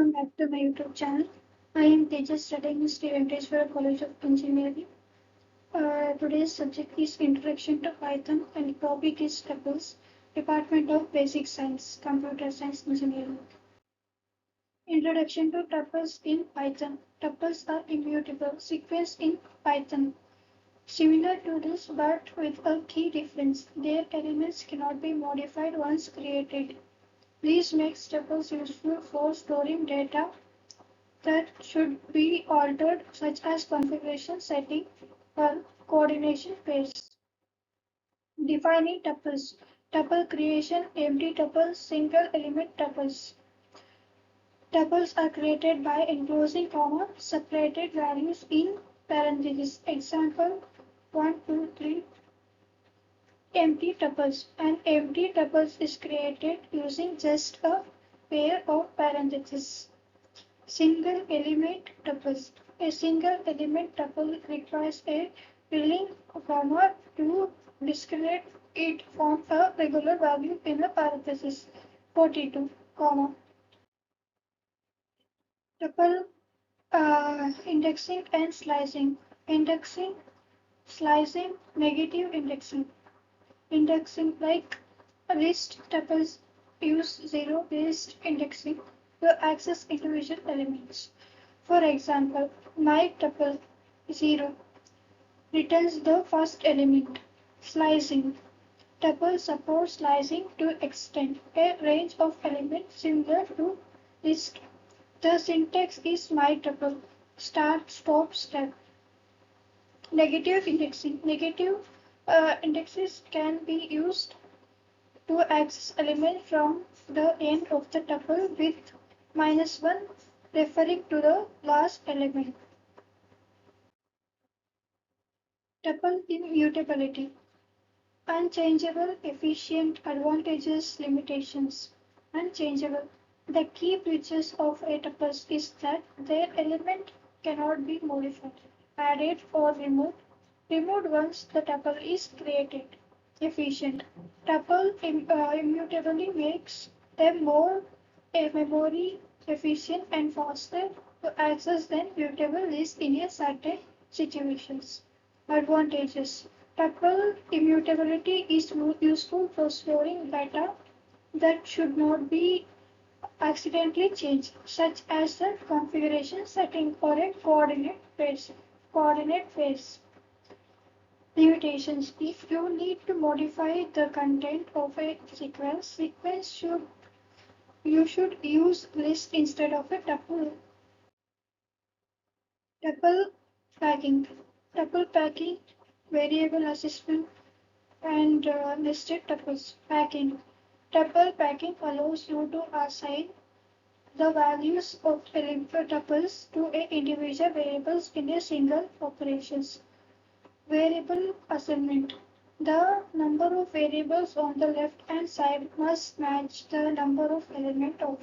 welcome back to my YouTube channel. I am Tejas studying history at Venkateshwara College of Engineering. Today's subject is Introduction to Python and the topic is Tuples, Department of Basic Science, Computer Science Engineering. Introduction to Tuples in Python. Tuples are immutable sequence in Python. Similar to this but with a key difference. Their elements cannot be modified once created. This makes tuples useful for storing data that should be altered, such as configuration setting or coordination pairs. Defining tuples. Tuple creation, empty tuples, single element tuples. Tuples are created by enclosing comma separated values in parentheses. Example 1, 2, 3. Empty tuples. An empty tuples is created using just a pair of parentheses. Single element tuples. A single element tuple requires a filling comma to discrete it from a regular value in a parenthesis. 42, comma. Tuple indexing and slicing. Indexing, slicing, negative indexing. Indexing like list tuples use zero-based indexing to access individual elements. For example, my tuple 0 returns the first element. Slicing. Tuple supports slicing to extend a range of elements similar to list. The syntax is my tuple. Start, stop, step. Negative indexing. Negative indexes can be used to access element from the end of the tuple with -1 referring to the last element. Tuple immutability. Unchangeable, efficient, advantages, limitations. Unchangeable. The key features of a tuple is that their element cannot be modified, added or removed. Removed once the tuple is created. Efficient. Tuple immutably makes them more memory efficient and faster to access than mutable list in a certain situations. Advantages. Tuple immutability is useful for storing data that should not be accidentally changed, such as the configuration setting or a coordinate pairs. Coordinate pairs. Limitations. If you need to modify the content of a sequence you should use list instead of a tuple. Tuple packing. Tuple packing, variable assessment, and nested tuples. Packing. Tuple packing allows you to assign the values of tuples to a individual variables in a single operations. Variable assignment. The number of variables on the left-hand side must match the number of elements of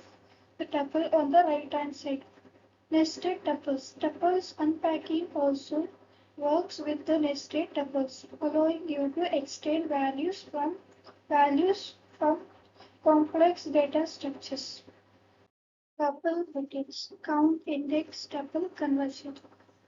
the tuple on the right-hand side. Nested tuples. Tuples unpacking also works with the nested tuples, allowing you to extend values from complex data structures. Tuple routines. Count index tuple conversion.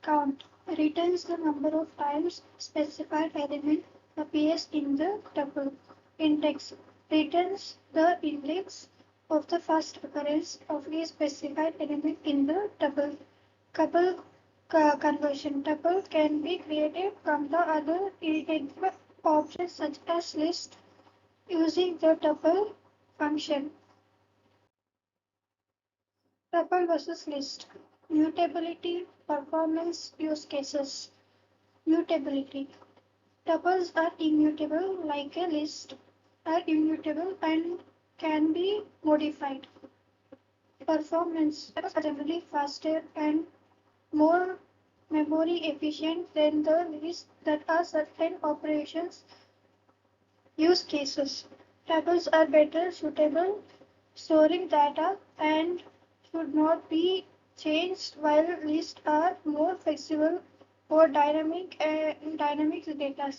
Count returns the number of times specified element appears in the tuple. Index returns the index of the first occurrence of a specified element in the tuple. Couple conversion. Tuple can be created from the other options such as list using the tuple function. Tuple versus list. Mutability, performance, use cases. Mutability. Tuples are immutable like a list are immutable and can be modified. Performance. Tuples are generally faster and more memory efficient than the list that are certain operations. Use cases. Tuples are better suitable storing data and should not be changed while lists are more flexible for dynamic data.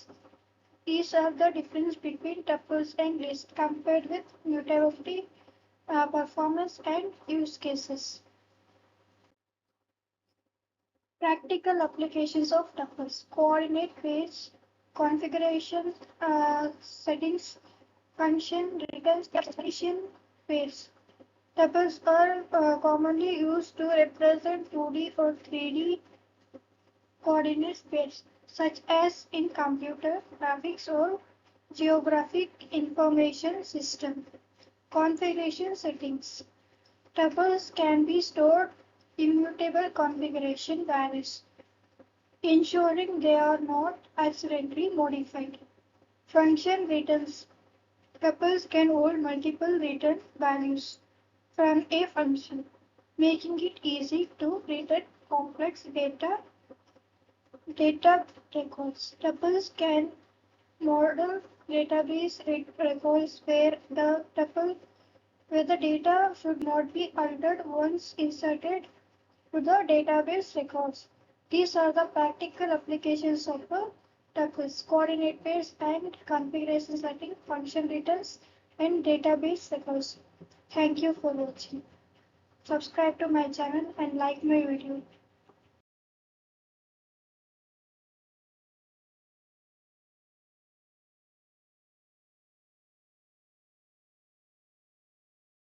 These are the difference between tuples and lists compared with mutability, performance, and use cases. Practical applications of tuples: coordinate pairs, configuration settings, function returns partition pairs. Tuples are commonly used to represent 2D or 3D coordinate pairs, such as in computer graphics or geographic information system. Configuration settings. Tuples can be stored immutable configuration values, ensuring they are not accidentally modified. Function returns. Tuples can hold multiple return values from a function, making it easy to return complex data records. Tuples can model database records where the data should not be altered once inserted to the database records. These are the practical applications of tuples: coordinate pairs and configuration setting, function returns, and database records. Thank you for watching. Subscribe to my channel and like my video.